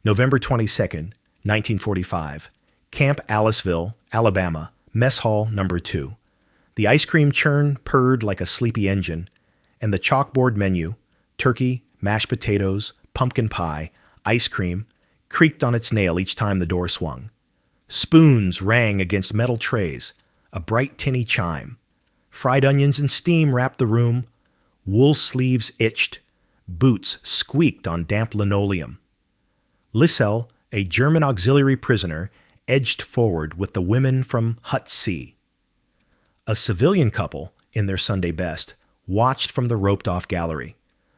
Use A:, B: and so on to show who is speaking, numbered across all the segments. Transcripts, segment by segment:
A: November 22nd, 1945. Camp Aliceville, Alabama, Mess Hall Number 2. The ice cream churn purred like a sleepy engine, and the chalkboard menu, turkey, mashed potatoes, pumpkin pie, ice cream, creaked on its nail each time the door swung. Spoons rang against metal trays, a bright tinny chime. Fried onions and steam wrapped the room. Wool sleeves itched. Boots squeaked on damp linoleum. Lissel, a German auxiliary prisoner, edged forward with the women from Hut C. A civilian couple, in their Sunday best, watched from the roped-off gallery.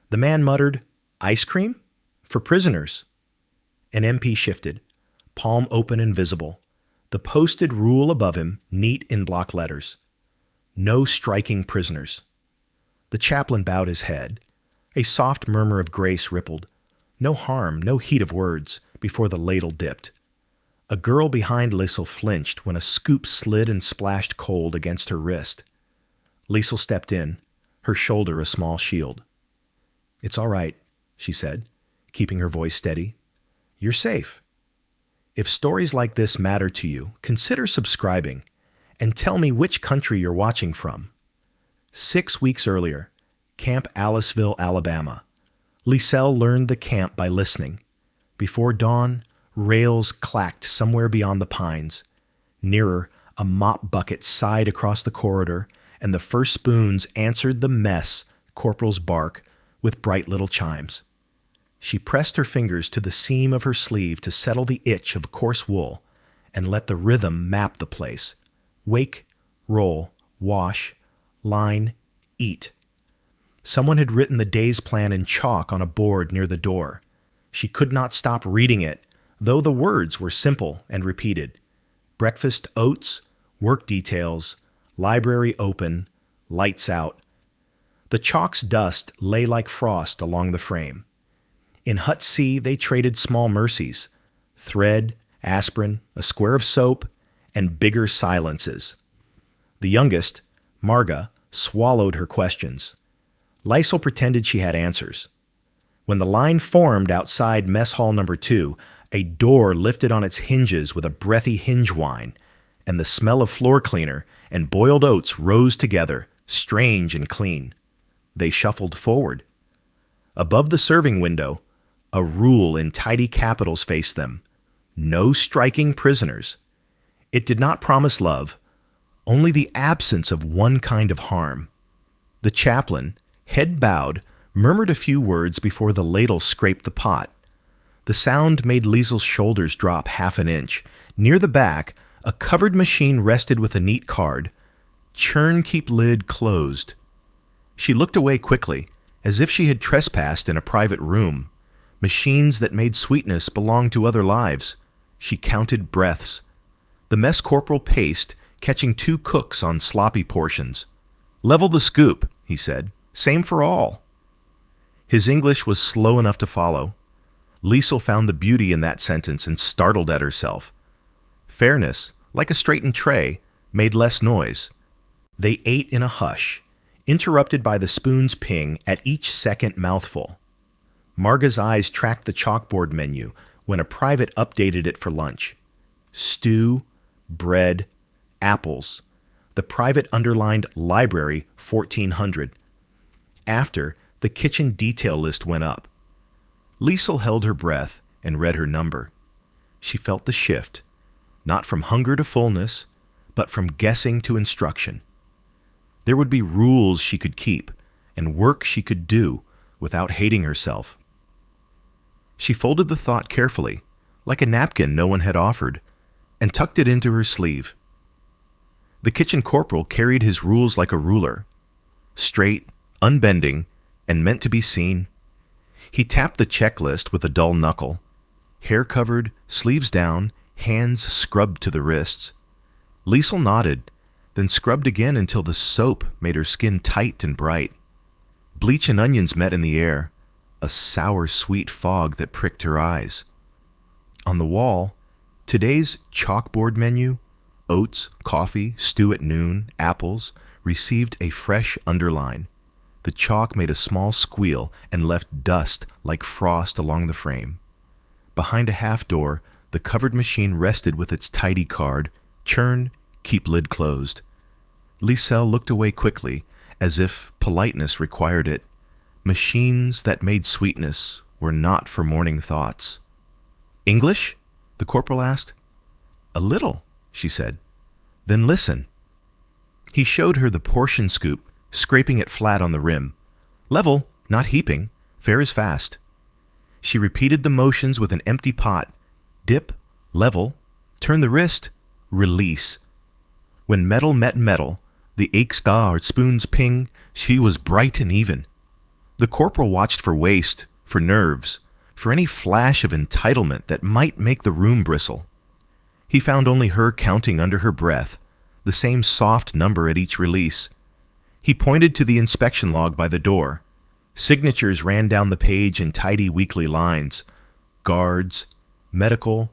A: The man muttered, "Ice cream? For prisoners." An MP shifted, palm open and visible, the posted rule above him neat in block letters. No striking prisoners. The chaplain bowed his head. A soft murmur of grace rippled. No harm, no heat of words, before the ladle dipped. A girl behind Liesel flinched when a scoop slid and splashed cold against her wrist. Liesel stepped in, her shoulder a small shield. "It's all right," she said, keeping her voice steady. "You're safe. If stories like this matter to you, consider subscribing and tell me which country you're watching from." 6 weeks earlier, Camp Aliceville, Alabama. Liesel learned the camp by listening. Before dawn, rails clacked somewhere beyond the pines. Nearer, a mop bucket sighed across the corridor, and the first spoons answered the mess corporal's bark with bright little chimes. She pressed her fingers to the seam of her sleeve to settle the itch of coarse wool and let the rhythm map the place. Wake, roll, wash, line, eat. Someone had written the day's plan in chalk on a board near the door. She could not stop reading it, though the words were simple and repeated. Breakfast oats, work details, library open, lights out. The chalk's dust lay like frost along the frame. In Hut C, they traded small mercies: thread, aspirin, a square of soap, and bigger silences. The youngest, Marga, swallowed her questions. Liesel pretended she had answers. When the line formed outside Mess Hall Number 2, a door lifted on its hinges with a breathy hinge whine, and the smell of floor cleaner and boiled oats rose together, strange and clean. They shuffled forward. Above the serving window, a rule in tidy capitals faced them: no striking prisoners. It did not promise love, only the absence of one kind of harm. The chaplain, head bowed, murmured a few words before the ladle scraped the pot. The sound made Liesel's shoulders drop half an inch. Near the back, a covered machine rested with a neat card: "Churn keep lid closed." She looked away quickly, as if she had trespassed in a private room. Machines that made sweetness belonged to other lives. She counted breaths. The mess corporal paced, catching 2 cooks on sloppy portions. "Level the scoop," he said. "Same for all." His English was slow enough to follow. Liesel found the beauty in that sentence and startled at herself. Fairness, like a straightened tray, made less noise. They ate in a hush, interrupted by the spoon's ping at each second mouthful. Marga's eyes tracked the chalkboard menu when a private updated it for lunch. Stew, bread, apples. The private underlined library 1400. After, the kitchen detail list went up. Liesel held her breath and read her number. She felt the shift, not from hunger to fullness, but from guessing to instruction. There would be rules she could keep and work she could do without hating herself. She folded the thought carefully, like a napkin no one had offered, and tucked it into her sleeve. The kitchen corporal carried his rules like a ruler, straight, unbending, and meant to be seen. He tapped the checklist with a dull knuckle. Hair covered, sleeves down, hands scrubbed to the wrists. Liesel nodded, then scrubbed again until the soap made her skin tight and bright. Bleach and onions met in the air, a sour, sweet fog that pricked her eyes. On the wall, today's chalkboard menu, oats, coffee, stew at noon, apples, received a fresh underline. The chalk made a small squeal and left dust like frost along the frame. Behind a half door, the covered machine rested with its tidy card, churn, keep lid closed. Liesel looked away quickly, as if politeness required it. Machines that made sweetness were not for morning thoughts. English? The corporal asked. A little, she said. Then listen. He showed her the portion scoop, scraping it flat on the rim. Level, not heaping, fair as fast. She repeated the motions with an empty pot. Dip, level, turn the wrist, release. When metal met metal, the Eiksga or spoon's ping, she was bright and even. The corporal watched for waste, for nerves, for any flash of entitlement that might make the room bristle. He found only her counting under her breath, the same soft number at each release. He pointed to the inspection log by the door. Signatures ran down the page in tidy weekly lines. Guards, medical,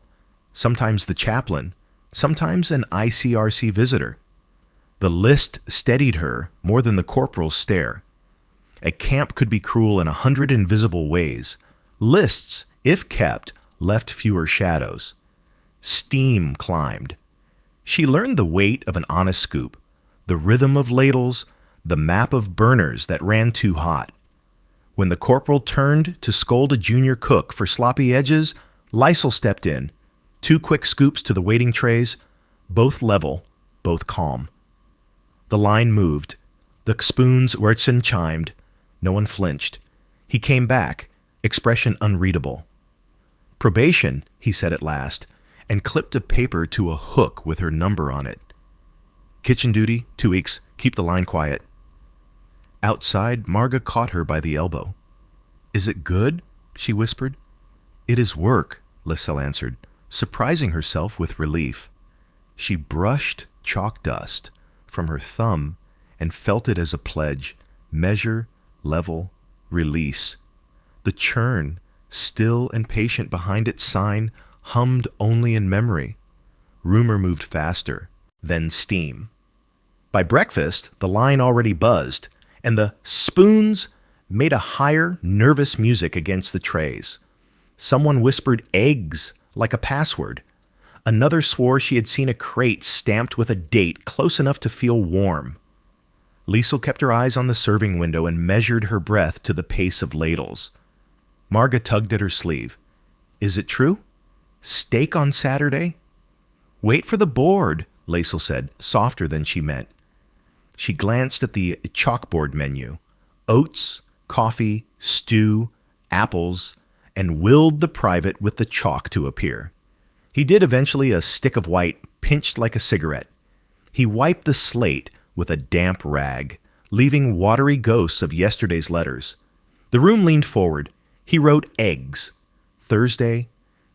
A: sometimes the chaplain, sometimes an ICRC visitor. The list steadied her more than the corporal's stare. A camp could be cruel in 100 invisible ways. Lists, if kept, left fewer shadows. Steam climbed. She learned the weight of an honest scoop, the rhythm of ladles, the map of burners that ran too hot. When the corporal turned to scold a junior cook for sloppy edges, Liesel stepped in. 2 quick scoops to the waiting trays, both level, both calm. The line moved. The spoon's Wurzen chimed. No one flinched. He came back, expression unreadable. Probation, he said at last, and clipped a paper to a hook with her number on it. Kitchen duty, 2 weeks, keep the line quiet. Outside, Marga caught her by the elbow. Is it good? She whispered. It is work, Liesel answered, surprising herself with relief. She brushed chalk dust from her thumb and felt it as a pledge. Measure, level, release. The churn, still and patient behind its sign, hummed only in memory. Rumor moved faster, then steam. By breakfast, the line already buzzed, and the spoons made a higher, nervous music against the trays. Someone whispered eggs like a password. Another swore she had seen a crate stamped with a date close enough to feel warm. Liesel kept her eyes on the serving window and measured her breath to the pace of ladles. Marga tugged at her sleeve. Is it true? Steak on Saturday? Wait for the board, Liesel said, softer than she meant. She glanced at the chalkboard menu. Oats, coffee, stew, apples, and willed the private with the chalk to appear. He did eventually a stick of white, pinched like a cigarette. He wiped the slate with a damp rag, leaving watery ghosts of yesterday's letters. The room leaned forward. He wrote eggs. Thursday,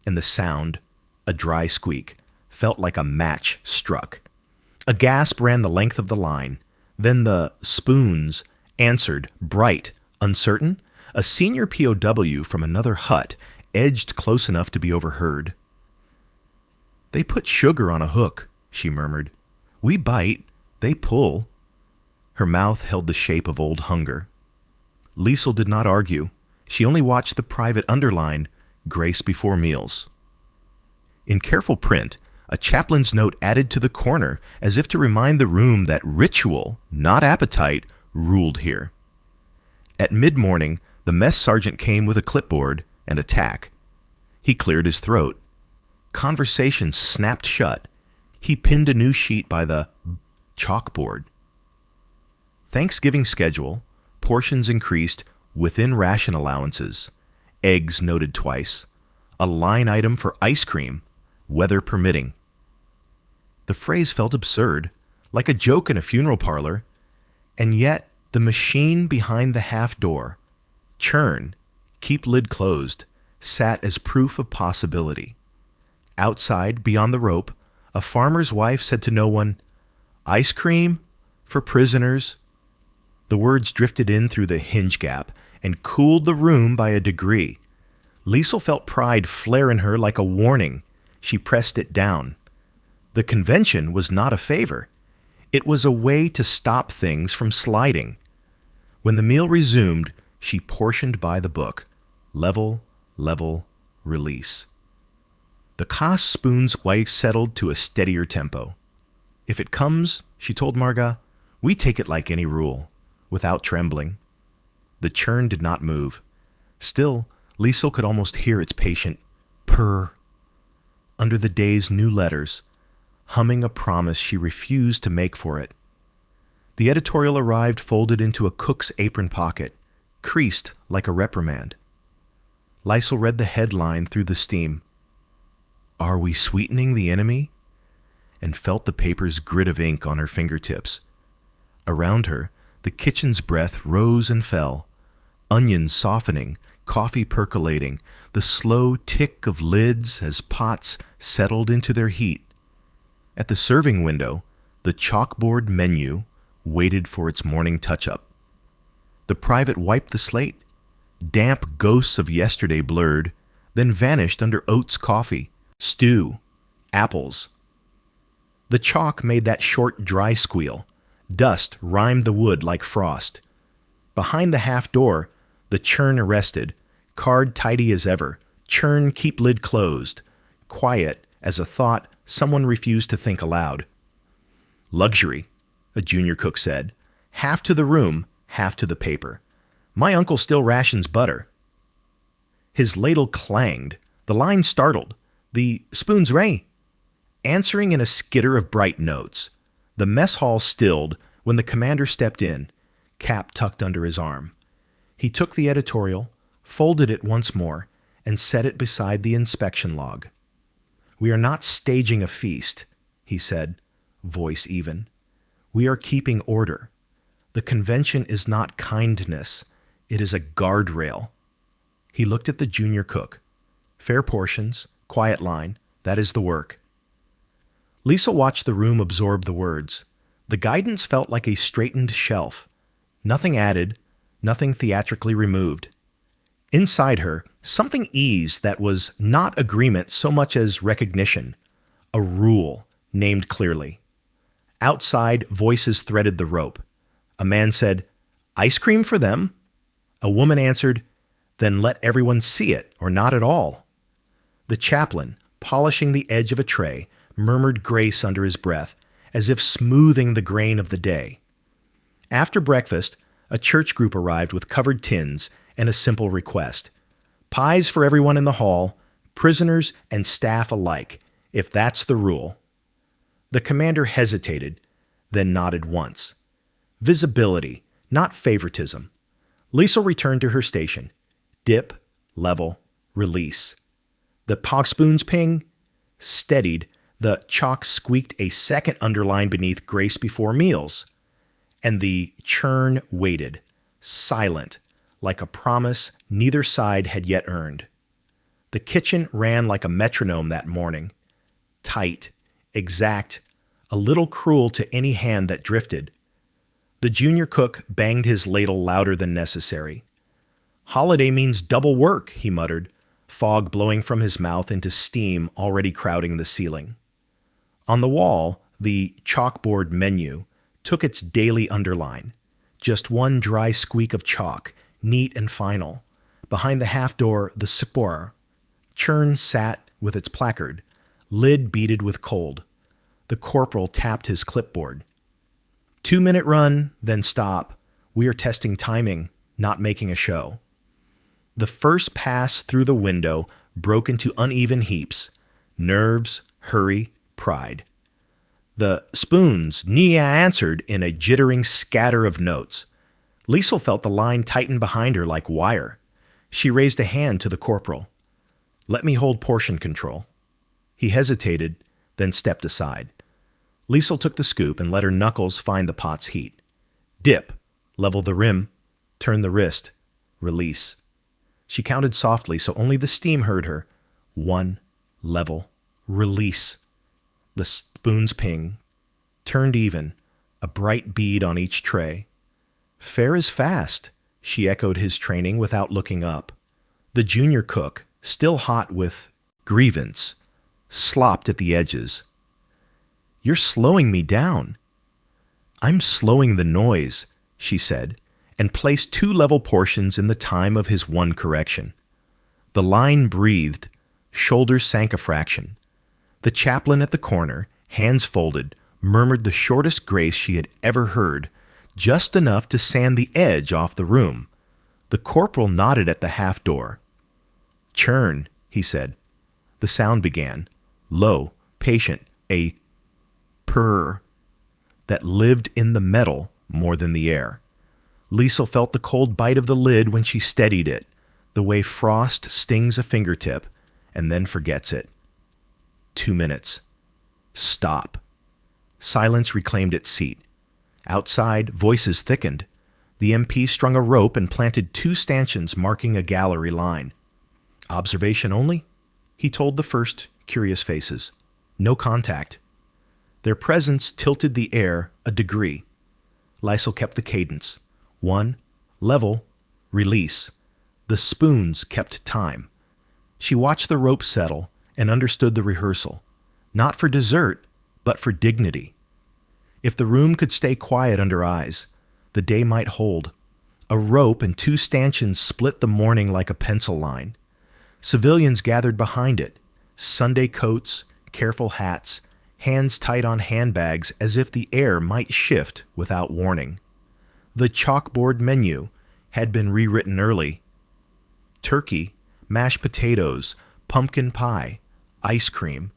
A: and the sound, a dry squeak, felt like a match struck. A gasp ran the length of the line. Then the spoons answered, bright, uncertain. A senior POW from another hut edged close enough to be overheard. They put sugar on a hook, she murmured. We bite, they pull. Her mouth held the shape of old hunger. Liesel did not argue. She only watched the private underline, grace before meals. In careful print, a chaplain's note added to the corner as if to remind the room that ritual, not appetite, ruled here. At mid-morning, the mess sergeant came with a clipboard and a tack. He cleared his throat. Conversation snapped shut. He pinned a new sheet by the chalkboard. Thanksgiving schedule, portions increased within ration allowances. Eggs noted twice. A line item for ice cream, weather permitting. The phrase felt absurd, like a joke in a funeral parlor, and yet the machine behind the half door, churn, keep lid closed, sat as proof of possibility. Outside, beyond the rope, a farmer's wife said to no one, "Ice cream for prisoners." The words drifted in through the hinge gap and cooled the room by a degree. Liesel felt pride flare in her like a warning. She pressed it down. The convention was not a favor. It was a way to stop things from sliding. When the meal resumed, she portioned by the book. Level, level, release. The Kaas spoon's wife settled to a steadier tempo. If it comes, she told Marga, we take it like any rule, without trembling. The churn did not move. Still, Liesel could almost hear its patient purr. Under the day's new letters, humming a promise she refused to make for it. The editorial arrived folded into a cook's apron pocket, creased like a reprimand. Liesel read the headline through the steam. Are we sweetening the enemy? And felt the paper's grit of ink on her fingertips. Around her, the kitchen's breath rose and fell, onions softening, coffee percolating, the slow tick of lids as pots settled into their heat. At the serving window, the chalkboard menu waited for its morning touch-up. The private wiped the slate. Damp ghosts of yesterday blurred, then vanished under oats coffee, stew, apples. The chalk made that short, dry squeal. Dust rhymed the wood like frost. Behind the half door, the churn arrested, card tidy as ever, churn keep lid closed, quiet as a thought someone refused to think aloud. Luxury, a junior cook said, half to the room, half to the paper. My uncle still rations butter. His ladle clanged. The line startled. The spoon's ready. Answering in a skitter of bright notes. The mess hall stilled when the commander stepped in, cap tucked under his arm. He took the editorial, folded it once more, and set it beside the inspection log. We are not staging a feast, he said, voice even. We are keeping order. The convention is not kindness. It is a guardrail. He looked at the junior cook. Fair portions, quiet line, that is the work. Liesel watched the room absorb the words. The guidance felt like a straightened shelf. Nothing added, nothing theatrically removed. Inside her, something eased that was not agreement so much as recognition. A rule, named clearly. Outside, voices threaded the rope. A man said, "Ice cream for them." A woman answered, "Then let everyone see it, or not at all." The chaplain, polishing the edge of a tray, murmured grace under his breath, as if smoothing the grain of the day. After breakfast, a church group arrived with covered tins and a simple request. Pies for everyone in the hall, prisoners and staff alike, if that's the rule. The commander hesitated, then nodded once. Visibility, not favoritism. Liesel returned to her station. Dip, level, release. The pogspoons ping, steadied. The chalk squeaked a second underline beneath grace before meals. And the churn waited, silent, like a promise neither side had yet earned. The kitchen ran like a metronome that morning. Tight, exact, a little cruel to any hand that drifted. The junior cook banged his ladle louder than necessary. Holiday means double work, he muttered, fog blowing from his mouth into steam already crowding the ceiling. On the wall, the chalkboard menu took its daily underline. Just one dry squeak of chalk, neat and final. Behind the half door, the spore. Churn sat with its placard, lid beaded with cold. The corporal tapped his clipboard. 2-minute run, then stop. We are testing timing, not making a show. The first pass through the window broke into uneven heaps. Nerves, hurry, pride. The spoons, Nia answered in a jittering scatter of notes. Liesel felt the line tighten behind her like wire. She raised a hand to the corporal. Let me hold portion control. He hesitated, then stepped aside. Liesel took the scoop and let her knuckles find the pot's heat. Dip, level the rim, turn the wrist, release. She counted softly so only the steam heard her. 1, level, release. The spoons ping, turned even, a bright bead on each tray. Fair is fast, she echoed his training without looking up. The junior cook, still hot with grievance, slopped at the edges. You're slowing me down. I'm slowing the noise, she said, and placed 2 level portions in the time of his one correction. The line breathed, Shoulders sank a fraction. The chaplain at the corner, hands folded, murmured the shortest grace she had ever heard, just enough to sand the edge off the room. The corporal nodded at the half door. "Churn," he said. The sound began, low, patient, a purr that lived in the metal more than the air. Liesel felt the cold bite of the lid when she steadied it, the way frost stings a fingertip and then forgets it. 2 minutes. Stop. Silence reclaimed its seat. Outside, voices thickened. The MP strung a rope and planted 2 stanchions marking a gallery line. "Observation only?" he told the first, curious faces. "No contact." Their presence tilted the air a degree. Liesel kept the cadence. 1, level, release. The spoons kept time. She watched the rope settle and understood the rehearsal. Not for dessert, but for dignity. If the room could stay quiet under eyes, the day might hold. A rope and 2 stanchions split the morning like a pencil line. Civilians gathered behind it, Sunday coats, careful hats, hands tight on handbags as if the air might shift without warning. The chalkboard menu had been rewritten early. Turkey, mashed potatoes, pumpkin pie, ice cream.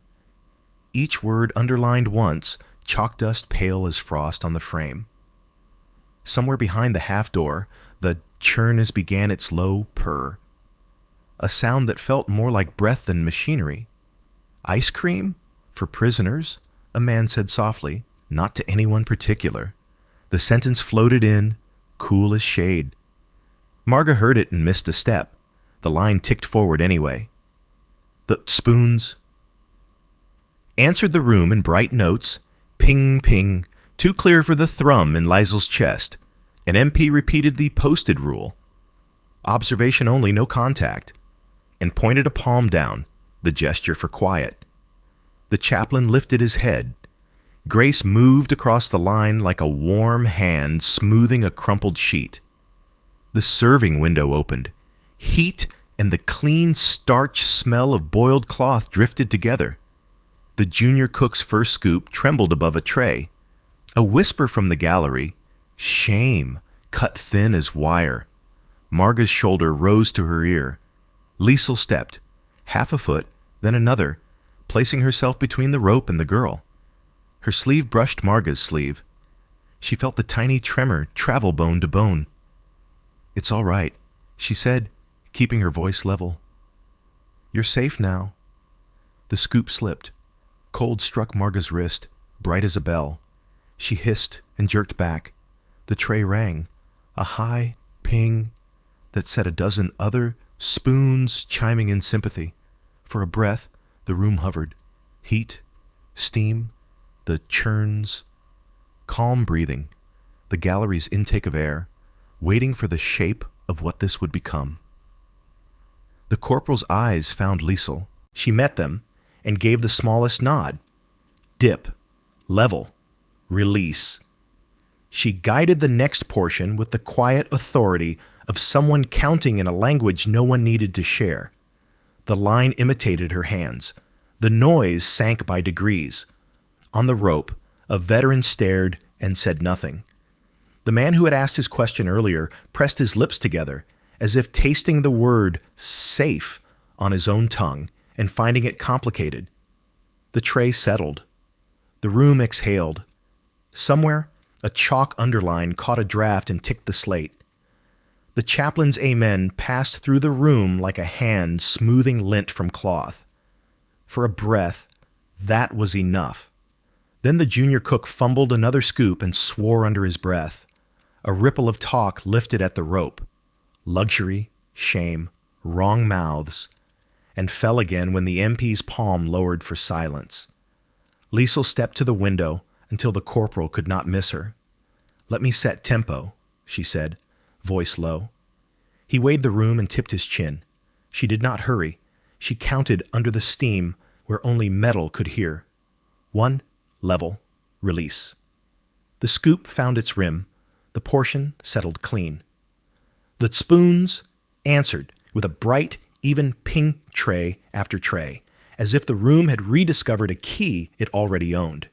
A: Each word underlined once, chalk dust pale as frost on the frame. Somewhere behind the half door, the churn began its low purr. A sound that felt more like breath than machinery. "Ice cream? For prisoners?" a man said softly, not to anyone particular. The sentence floated in, cool as shade. Marga heard it and missed a step. The line ticked forward anyway. "The spoons?" Answered the room in bright notes. Ping, ping, too clear for the thrum in Liesel's chest. An MP repeated the posted rule. "Observation only, no contact," and pointed a palm down, the gesture for quiet. The chaplain lifted his head. Grace moved across the line like a warm hand smoothing a crumpled sheet. The serving window opened. Heat and the clean starch smell of boiled cloth drifted together. The junior cook's first scoop trembled above a tray. A whisper from the gallery, "Shame," cut thin as wire. Marga's shoulder rose to her ear. Liesel stepped, half a foot, then another, placing herself between the rope and the girl. Her sleeve brushed Marga's sleeve. She felt the tiny tremor travel bone to bone. "It's all right," she said, keeping her voice level. "You're safe now." The scoop slipped. Cold struck Marga's wrist, bright as a bell. She hissed and jerked back. The tray rang, a high ping that set a dozen other spoons chiming in sympathy. For a breath, the room hovered. Heat, steam, the churns. Calm breathing, the gallery's intake of air, waiting for the shape of what this would become. The corporal's eyes found Liesel. She met them and gave the smallest nod. Dip, level, release. She guided the next portion with the quiet authority of someone counting in a language no one needed to share. The line imitated her hands. The noise sank by degrees. On the rope, a veteran stared and said nothing. The man who had asked his question earlier pressed his lips together, as if tasting the word safe on his own tongue and finding it complicated. The tray settled. The room exhaled. Somewhere, a chalk underline caught a draft and ticked the slate. The chaplain's amen passed through the room like a hand smoothing lint from cloth. For a breath, that was enough. Then the junior cook fumbled another scoop and swore under his breath. A ripple of talk lifted at the rope. Luxury, shame, wrong mouths, and fell again when the MP's palm lowered for silence. Liesel stepped to the window until the corporal could not miss her. "Let me set tempo," she said, voice low. He weighed the room and tipped his chin. She did not hurry. She counted under the steam where only metal could hear. 1, level, release. The scoop found its rim. The portion settled clean. The spoons answered with a bright, even ping tray after tray, as if the room had rediscovered a key it already owned.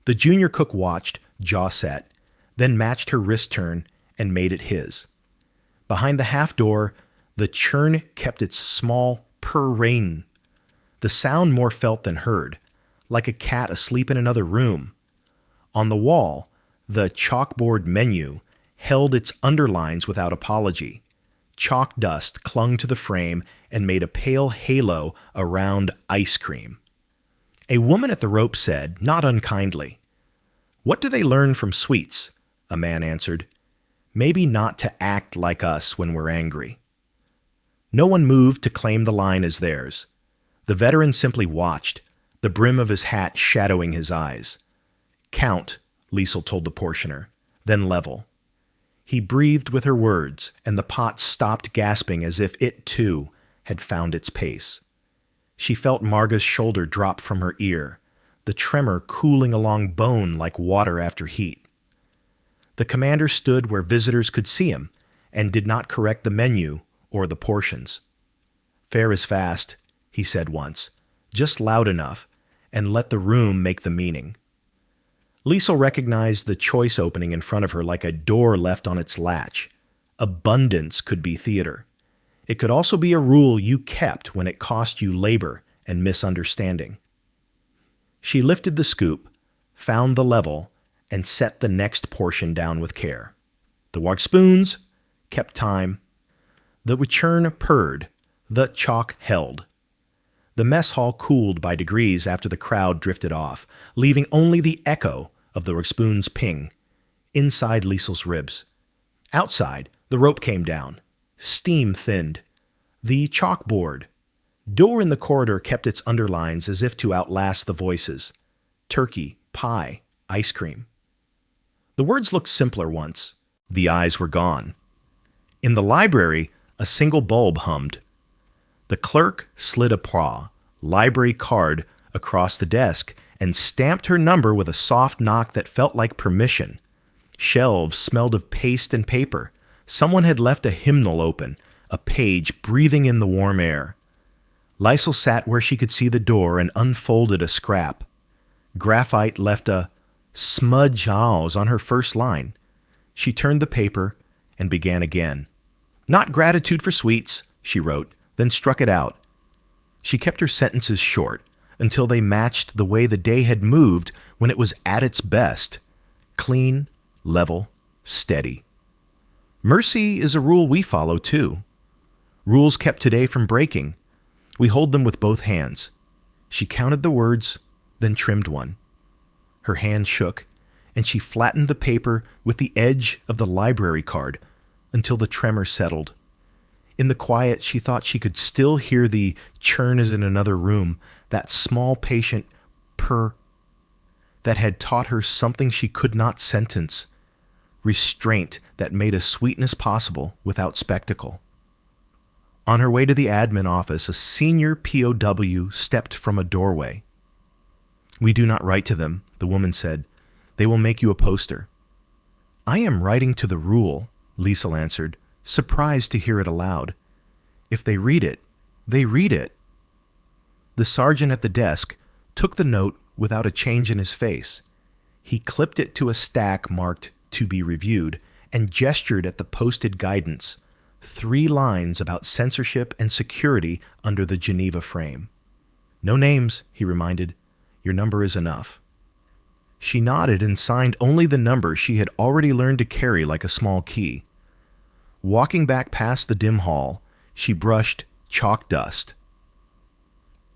A: The junior cook watched, jaw set, then matched her wrist turn and made it his. Behind the half door, the churn kept its small purr-rain, the sound more felt than heard, like a cat asleep in another room. On the wall, the chalkboard menu held its underlines without apology. Chalk dust clung to the frame and made a pale halo around ice cream. A woman at the rope said, not unkindly, "What do they learn from sweets?" A man answered, "Maybe not to act like us when we're angry." No one moved to claim the line as theirs. The veteran simply watched, the brim of his hat shadowing his eyes. "Count," Liesel told the portioner, "then level." He breathed with her words, and the pot stopped gasping as if it, too, had found its pace. She felt Marga's shoulder drop from her ear, the tremor cooling along bone like water after heat. The commander stood where visitors could see him and did not correct the menu or the portions. "Fare is fast," he said once, just loud enough, and let the room make the meaning. Liesel recognized the choice opening in front of her like a door left on its latch. Abundance could be theater. It could also be a rule you kept when it cost you labor and misunderstanding. She lifted the scoop, found the level, and set the next portion down with care. The wag spoons kept time. The churn purred. The chalk held. The mess hall cooled by degrees after the crowd drifted off, leaving only the echo of the spoon's ping inside Liesel's ribs. Outside, the rope came down. Steam thinned. The chalkboard. Door in the corridor kept its underlines as if to outlast the voices. Turkey, pie, ice cream. The words looked simpler once. The eyes were gone. In the library, a single bulb hummed. The clerk slid a paw, library card, across the desk and stamped her number with a soft knock that felt like permission. Shelves smelled of paste and paper. Someone had left a hymnal open, a page breathing in the warm air. Liesel sat where she could see the door and unfolded a scrap. Graphite left a smudge house on her first line. She turned the paper and began again. "Not gratitude for sweets," she wrote, then struck it out. She kept her sentences short until they matched the way the day had moved when it was at its best. Clean, level, steady. Mercy is a rule we follow, too. Rules kept today from breaking. We hold them with both hands. She counted the words, then trimmed one. Her hand shook, and she flattened the paper with the edge of the library card until the tremor settled. In the quiet, she thought she could still hear the churn as in another room, that small patient purr that had taught her something she could not sentence, restraint that made a sweetness possible without spectacle. On her way to the admin office, a senior POW stepped from a doorway. "We do not write to them," the woman said. "They will make you a poster." "I am writing to the rule," Liesel answered, surprised to hear it aloud. "If they read it, they read it." The sergeant at the desk took the note without a change in his face. He clipped it to a stack marked "to be reviewed" and gestured at the posted guidance, 3 lines about censorship and security under the Geneva frame. "No names," he reminded. "Your number is enough." She nodded and signed only the number she had already learned to carry like a small key. Walking back past the dim hall, she brushed chalk dust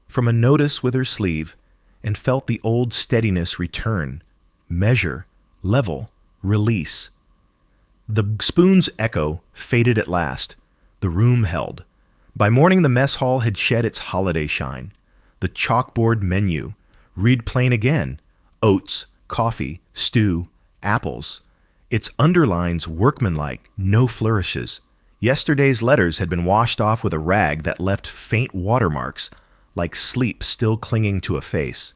A: from a notice with her sleeve and felt the old steadiness return. Measure, level, release. The spoon's echo faded at last. The room held. By morning, the mess hall had shed its holiday shine. The chalkboard menu. Read plain again. Oats, coffee, stew, apples. Its underlines workmanlike, no flourishes. Yesterday's letters had been washed off with a rag that left faint watermarks, like sleep still clinging to a face.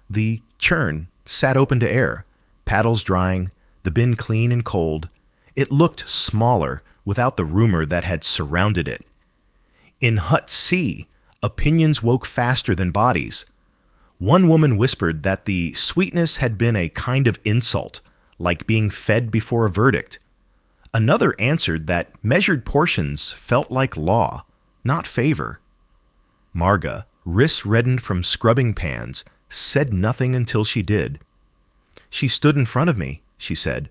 A: The churn sat open to air, paddles drying, the bin clean and cold. It looked smaller without the rumor that had surrounded it. In Hut C, opinions woke faster than bodies. One woman whispered that the sweetness had been a kind of insult, like being fed before a verdict. Another answered that measured portions felt like law, not favor. Marga, wrists reddened from scrubbing pans, said nothing until she did. She stood in front of me, she said,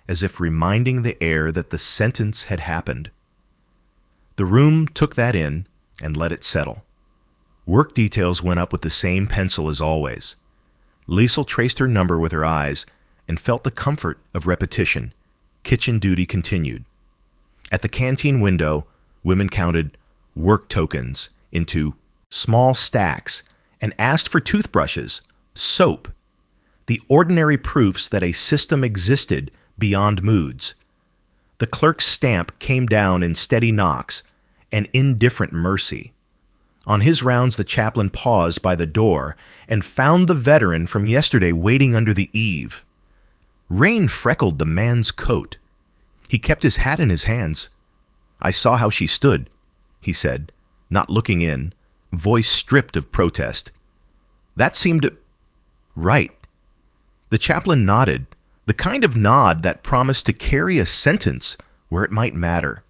A: as if reminding the air that the sentence had happened. The room took that in and let it settle. Work details went up with the same pencil as always. Liesel traced her number with her eyes and felt the comfort of repetition. Kitchen duty continued. At the canteen window, women counted work tokens into small stacks and asked for toothbrushes, soap, the ordinary proofs that a system existed beyond moods. The clerk's stamp came down in steady knocks, an indifferent mercy. On his rounds, the chaplain paused by the door and found the veteran from yesterday waiting under the eave. Rain freckled the man's coat. He kept his hat in his hands. "I saw how she stood," he said, not looking in, voice stripped of protest. "That seemed right." The chaplain nodded, the kind of nod that promised to carry a sentence where it might matter.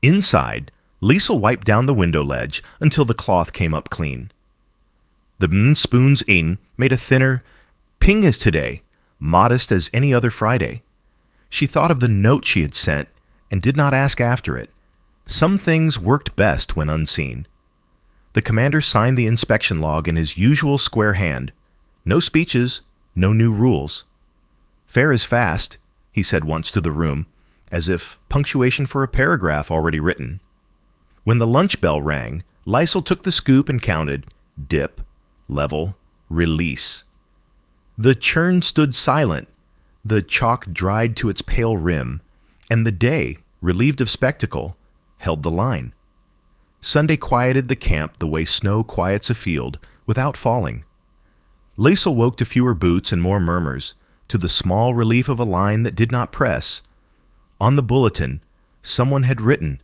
A: Inside, Liesel wiped down the window ledge until the cloth came up clean. The spoons in made a thinner ping as today, modest as any other Friday. She thought of the note she had sent and did not ask after it. Some things worked best when unseen. The commander signed the inspection log in his usual square hand. No speeches, no new rules. "Fair is fast," he said once to the room, as if punctuation for a paragraph already written. When the lunch bell rang, Liesel took the scoop and counted dip, level, release. The churn stood silent, the chalk dried to its pale rim, and the day, relieved of spectacle, held the line. Sunday quieted the camp the way snow quiets a field without falling. Liesel woke to fewer boots and more murmurs, to the small relief of a line that did not press. On the bulletin, someone had written,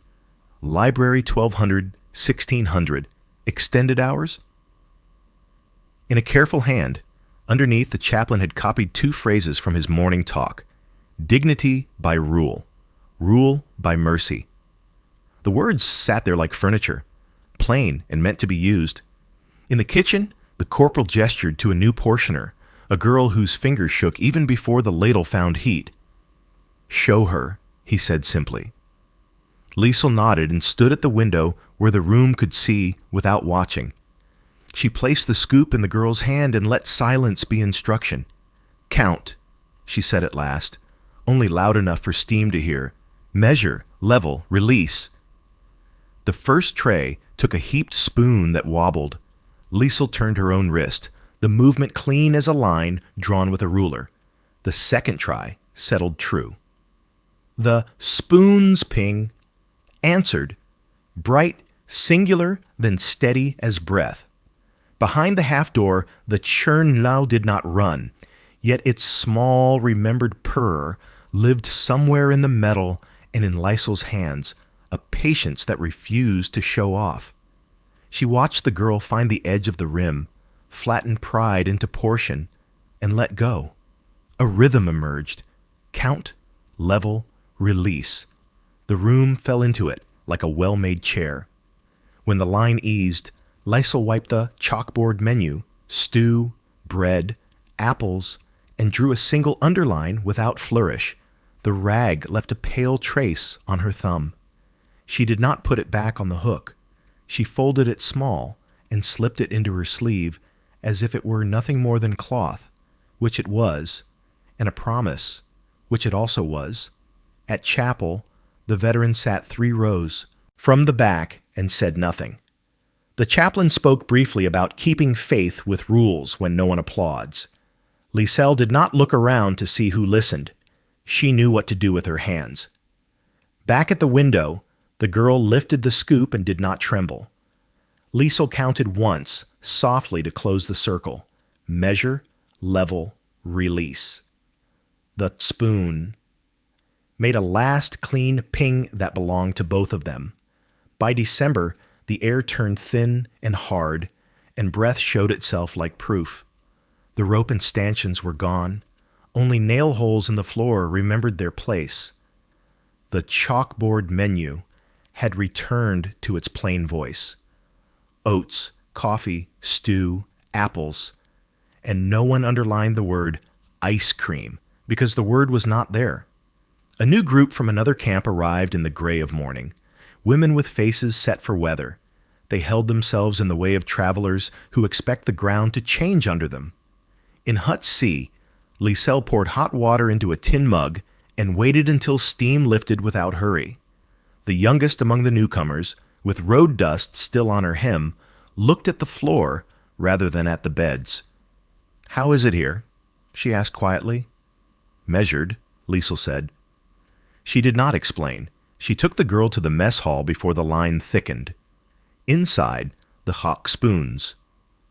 A: "Library 1200, 1600, extended hours?" In a careful hand, underneath the chaplain had copied 2 phrases from his morning talk. Dignity by rule, rule by mercy. The words sat there like furniture, plain and meant to be used. In the kitchen, the corporal gestured to a new portioner, a girl whose fingers shook even before the ladle found heat. "Show her," he said simply. Liesel nodded and stood at the window where the room could see without watching. She placed the scoop in the girl's hand and let silence be instruction. "Count," she said at last, only loud enough for Steam to hear. "Measure, level, release." The first tray took a heaped spoon that wobbled. Liesel turned her own wrist, the movement clean as a line drawn with a ruler. The second try settled true. The spoon's ping answered, bright, singular, then steady as breath. Behind the half door, the churn now did not run, yet its small, remembered purr lived somewhere in the metal and in Liesel's hands, a patience that refused to show off. She watched the girl find the edge of the rim, flatten pride into portion, and let go. A rhythm emerged. Count, level, release. The room fell into it like a well-made chair. When the line eased, Liesel wiped the chalkboard menu, stew, bread, apples, and drew a single underline without flourish. The rag left a pale trace on her thumb. She did not put it back on the hook. She folded it small and slipped it into her sleeve as if it were nothing more than cloth, which it was, and a promise, which it also was. At chapel, the veteran sat 3 rows from the back and said nothing. The chaplain spoke briefly about keeping faith with rules when no one applauds. Liesel did not look around to see who listened. She knew what to do with her hands. Back at the window, the girl lifted the scoop and did not tremble. Liesel counted once, softly to close the circle. Measure, level, release. The spoon made a last clean ping that belonged to both of them. By December, The air turned thin and hard, and breath showed itself like proof. The rope and stanchions were gone. Only nail holes in the floor remembered their place. The chalkboard menu had returned to its plain voice. Oats, coffee, stew, apples, and no one underlined the word ice cream because the word was not there. A new group from another camp arrived in the gray of morning. Women with faces set for weather. They held themselves in the way of travelers who expect the ground to change under them. In Hut C, Liselle poured hot water into a tin mug and waited until steam lifted without hurry. The youngest among the newcomers, with road dust still on her hem, looked at the floor rather than at the beds. "How is it here?" she asked quietly. "Measured," Liesel said. She did not explain. She took the girl to the mess hall before the line thickened. Inside, the hot spoons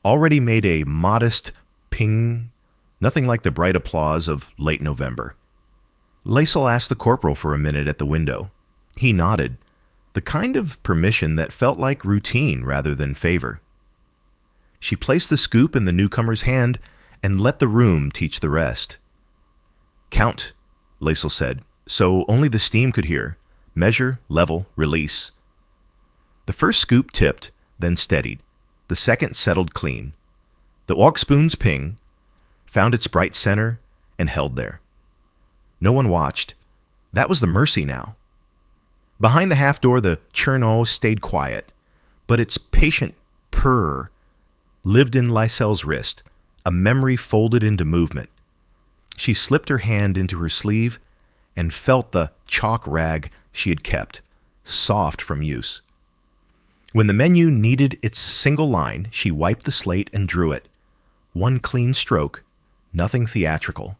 A: already made a modest ping, nothing like the bright applause of late November. Liesel asked the corporal for a minute at the window. He nodded, the kind of permission that felt like routine rather than favor. She placed the scoop in the newcomer's hand and let the room teach the rest. "Count," Liesel said, so only the steam could hear. "Measure, level, release." The first scoop tipped, then steadied. The second settled clean. The wok spoon's ping, found its bright center, and held there. No one watched. That was the mercy now. Behind the half door, the churno stayed quiet, but its patient purr lived in Liesel's wrist, a memory folded into movement. She slipped her hand into her sleeve and felt the chalk rag she had kept, soft from use. When the menu needed its single line, she wiped the slate and drew it. One clean stroke, nothing theatrical.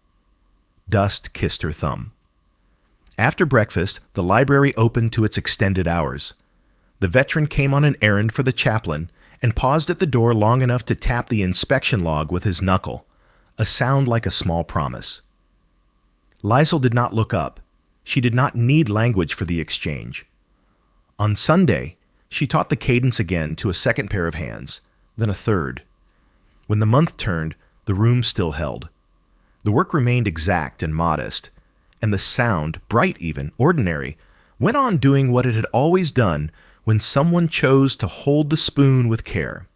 A: Dust kissed her thumb. After breakfast, the library opened to its extended hours. The veteran came on an errand for the chaplain and paused at the door long enough to tap the inspection log with his knuckle, a sound like a small promise. Liesel did not look up. She did not need language for the exchange. On Sunday, she taught the cadence again to a second pair of hands, then a third. When the month turned, the room still held. The work remained exact and modest, and the sound, bright even, ordinary, went on doing what it had always done when someone chose to hold the spoon with care.